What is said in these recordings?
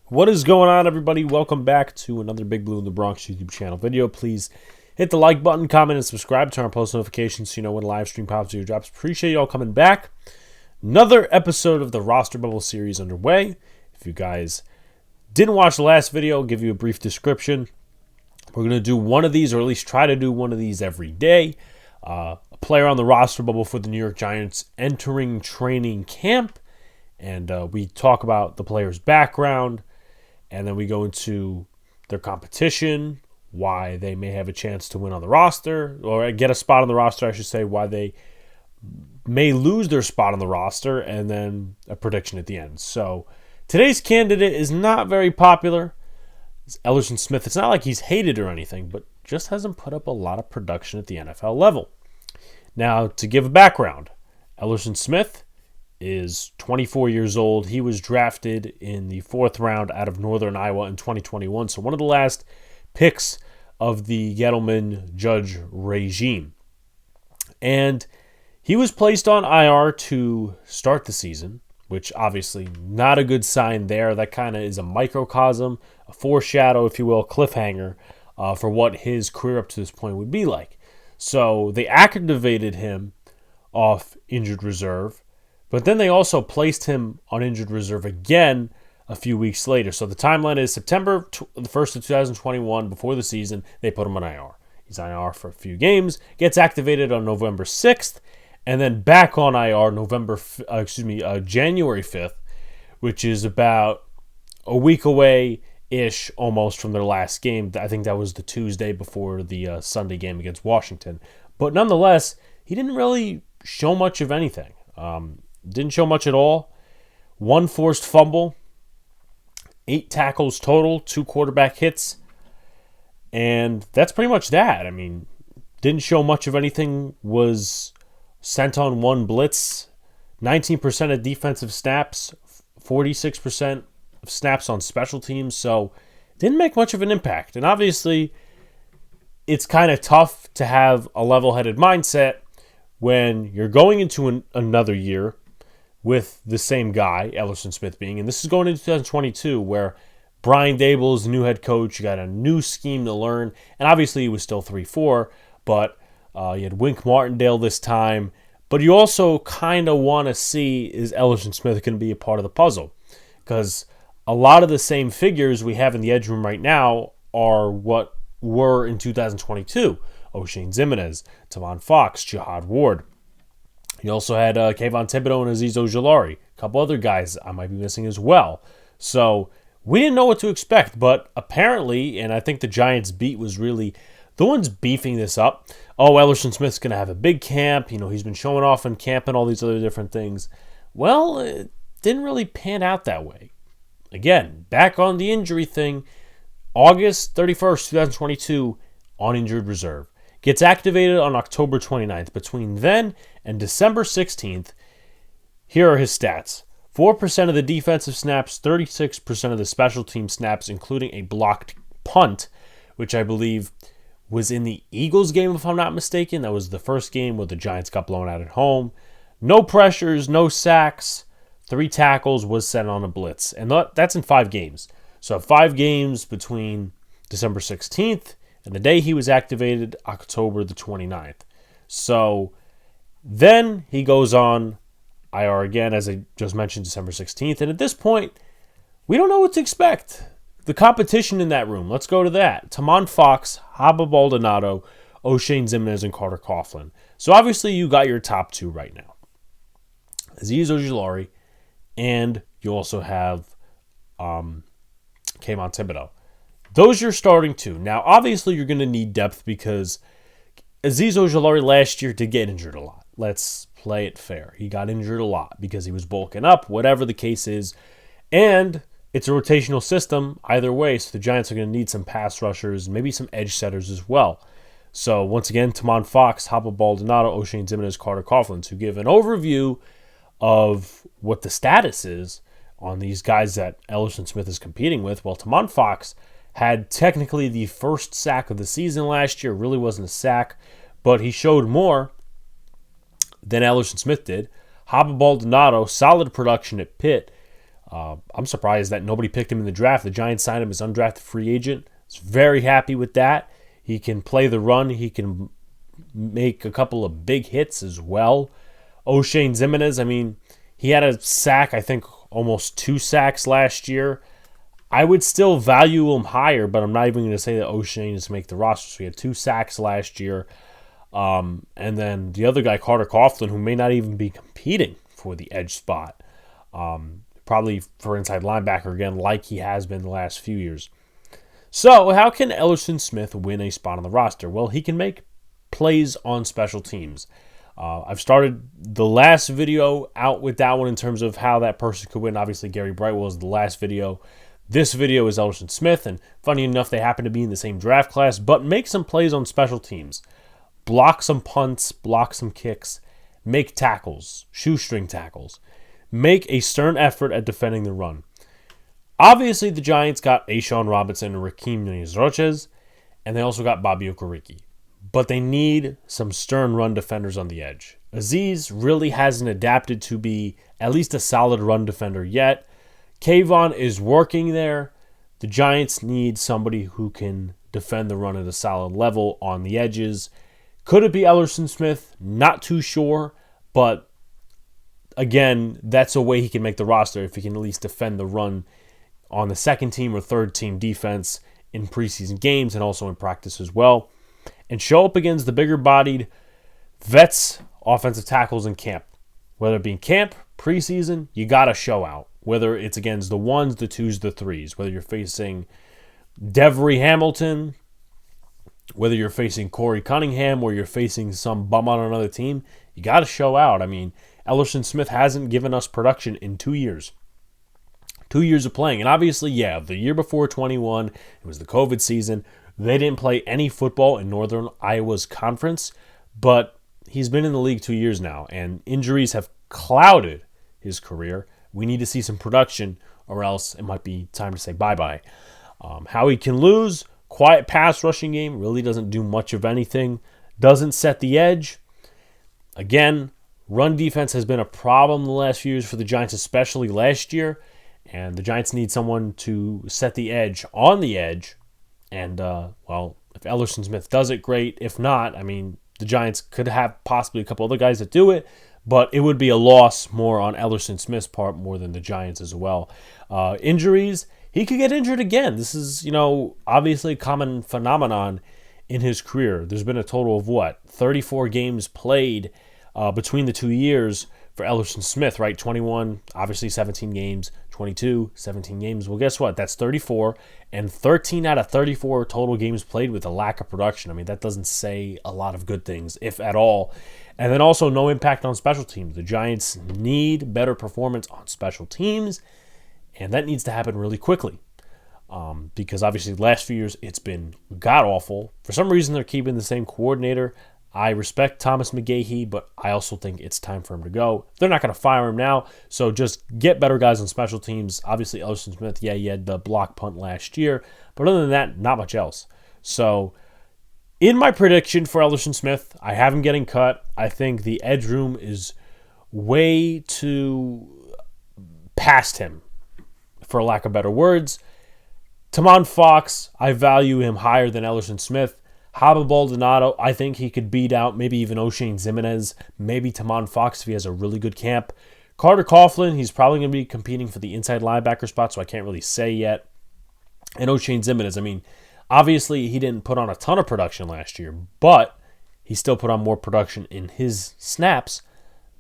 What is going on, everybody? Welcome back to another Big Blue in the Bronx YouTube channel video. Please hit the like button, comment, and subscribe. Turn on post notifications so you know when a live stream pops or drops. Appreciate you all coming back. Another episode of the Roster Bubble series underway. If you guys didn't watch the last video, I'll give you a brief description. We're going to do one of these, or at least try to do one of these every day. A player on the roster bubble for the New York Giants entering training camp. And we talk about the player's background. And then we go into their competition, why they may have a chance to win on the roster, or get a spot on the roster, I should say, why they may lose their spot on the roster, and then a prediction at the end. So today's candidate is not very popular. It's Elerson Smith. It's not like he's hated or anything, but just hasn't put up a lot of production at the NFL level. Now, to give a background, Elerson Smith is 24 years old. He was drafted in the 4th round out of Northern Iowa in 2021. So one of the last picks of the Gettleman-Judge regime. And he was placed on IR to start the season, which obviously not a good sign there. That kind of is a microcosm, a foreshadow, if you will, cliffhanger for what his career up to this point would be like. So they activated him off injured reserve. But then they also placed him on injured reserve again a few weeks later. So the timeline is September the 1st of 2021, before the season, they put him on IR. He's on IR for a few games, gets activated on November 6th, and then back on IR January 5th, which is about a week away-ish almost from their last game. I think that was the Tuesday before the Sunday game against Washington. But nonetheless, he didn't really show much of anything. Didn't show much at all. 1 forced fumble, 8 tackles total, 2 quarterback hits, and that's pretty much that. I mean, didn't show much of anything, was sent on 1 blitz, 19% of defensive snaps, 46% of snaps on special teams, so didn't make much of an impact. And obviously, it's kind of tough to have a level-headed mindset when you're going into another year with the same guy, Elerson Smith being, and this is going into 2022, where Brian Dable is the new head coach. You got a new scheme to learn, and obviously he was still 3-4, but you had Wink Martindale this time. But you also kind of want to see, is Elerson Smith going to be a part of the puzzle? Because a lot of the same figures we have in the edge room right now are what were in 2022. O'Shane Ximines, Tavon Fox, Jihad Ward. You also had Kayvon Thibodeau and Azeez Ojulari. A couple other guys I might be missing as well. So we didn't know what to expect, but apparently, and I think the Giants beat was really the ones beefing this up. Oh, Elerson Smith's going to have a big camp. You know, he's been showing off in camp and all these other different things. Well, it didn't really pan out that way. Again, back on the injury thing, August 31st, 2022, on injured reserve. Gets activated on October 29th. Between then and December 16th, here are his stats. 4% of the defensive snaps, 36% of the special team snaps, including a blocked punt, which I believe was in the Eagles game, if I'm not mistaken. That was the first game where the Giants got blown out at home. No pressures, no sacks, 3 tackles, was sent on a blitz. And that's in 5 games. So 5 games between December 16th and the day he was activated, October the 29th. So then he goes on IR again, as I just mentioned, December 16th. And at this point, we don't know what to expect. The competition in that room, let's go to that. Tavon Fox, Haba Baldonado, O'Shane Ximines, and Carter Coughlin. So obviously you got your top 2 right now. Azeez Ojulari, and you also have Kayvon Thibodeau. Those you're starting to. Now, obviously, you're going to need depth because Azeez Ojulari last year did get injured a lot. Let's play it fair. He got injured a lot because he was bulking up, whatever the case is. And it's a rotational system either way, so the Giants are going to need some pass rushers, maybe some edge setters as well. So, once again, Tavon Fox, Haba Baldonado, O'Shane Ximines, Carter Coughlin to give an overview of what the status is on these guys that Elerson Smith is competing with. Well, Tavon Fox had technically the first sack of the season last year. Really wasn't a sack, but he showed more than Elerson Smith did. Haba Baldonado, solid production at Pitt. I'm surprised that nobody picked him in the draft. The Giants signed him as undrafted free agent. I was very happy with that. He can play the run. He can make a couple of big hits as well. O'Shane Ximines, I mean, he had a sack, I think almost 2 sacks last year. I would still value him higher, but I'm not even going to say that O'Shane is to make the roster. So he had 2 sacks last year. And then the other guy, Carter Coughlin, who may not even be competing for the edge spot. Probably for inside linebacker again, like he has been the last few years. So how can Elerson Smith win a spot on the roster? Well, he can make plays on special teams. I've started the last video out with that one in terms of how that person could win. Obviously, Gary Brightwell is the last video. This video is Elerson Smith, and funny enough, they happen to be in the same draft class, but make some plays on special teams. Block some punts, block some kicks, make tackles, shoestring tackles. Make a stern effort at defending the run. Obviously, the Giants got A'Shawn Robinson and Raheem Nunez-Roches, and they also got Bobby Okereke. But they need some stern run defenders on the edge. Azeez really hasn't adapted to be at least a solid run defender yet. Kayvon is working there. The Giants need somebody who can defend the run at a solid level on the edges. Could it be Elerson Smith? Not too sure, but again, that's a way he can make the roster if he can at least defend the run on the second team or third team defense in preseason games and also in practice as well. And show up against the bigger bodied vets, offensive tackles in camp. Whether it be in camp, preseason, you got to show out. Whether it's against the 1s, the 2s, the 3s. Whether you're facing Devery Hamilton, whether you're facing Corey Cunningham or you're facing some bum on another team, you got to show out. I mean, Elerson Smith hasn't given us production in 2 years. 2 years of playing. And obviously, yeah, the year before 21, it was the COVID season. They didn't play any football in Northern Iowa's conference, but he's been in the league 2 years now, and injuries have clouded his career. We need to see some production, or else it might be time to say bye-bye. How he can lose, quiet pass rushing game, really doesn't do much of anything. Doesn't set the edge. Again, run defense has been a problem the last few years for the Giants, especially last year. And the Giants need someone to set the edge on the edge. And, if Elerson Smith does it, great. If not, I mean, the Giants could have possibly a couple other guys that do it. But it would be a loss more on Elerson Smith's part more than the Giants as well. Injuries, he could get injured again. This is, obviously a common phenomenon in his career. There's been a total of 34 games played between the 2 years for Elerson Smith, right? 21, obviously 17 games, 22, 17 games. Well, guess what? That's 34, and 13 out of 34 total games played with a lack of production. I mean, that doesn't say a lot of good things, if at all. And then also no impact on special teams. The Giants need better performance on special teams, and that needs to happen really quickly. Because obviously the last few years it's been god-awful. For some reason they're keeping the same coordinator. I respect Thomas McGahee, but I also think it's time for him to go. They're not going to fire him now, so just get better guys on special teams. Obviously, Elerson Smith, he had the block punt last year, but other than that, not much else. So, in my prediction for Elerson Smith, I have him getting cut. I think the edge room is way too past him, for lack of better words. Tamon Fox, I value him higher than Elerson Smith. Haba Baldonado, I think he could beat out maybe even O'Shane Ximines, maybe Tamon Fox if he has a really good camp. Carter Coughlin, he's probably going to be competing for the inside linebacker spot, so I can't really say yet. And O'Shane Ximines, I mean, obviously he didn't put on a ton of production last year, but he still put on more production in his snaps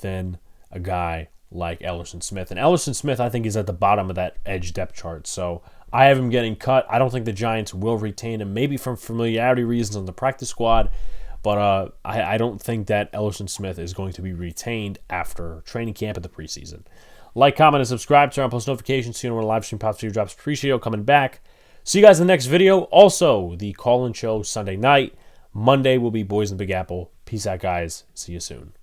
than a guy like Elerson Smith. And Elerson Smith, I think, is at the bottom of that edge depth chart, so I have him getting cut. I don't think the Giants will retain him, maybe from familiarity reasons on the practice squad, but I don't think that Elerson Smith is going to be retained after training camp at the preseason. Like, comment, and subscribe. Turn on post notifications so you know when a live stream pops through your drops. Appreciate you coming back. See you guys in the next video. Also, the call-in show Sunday night. Monday will be Boys in the Big Apple. Peace out, guys. See you soon.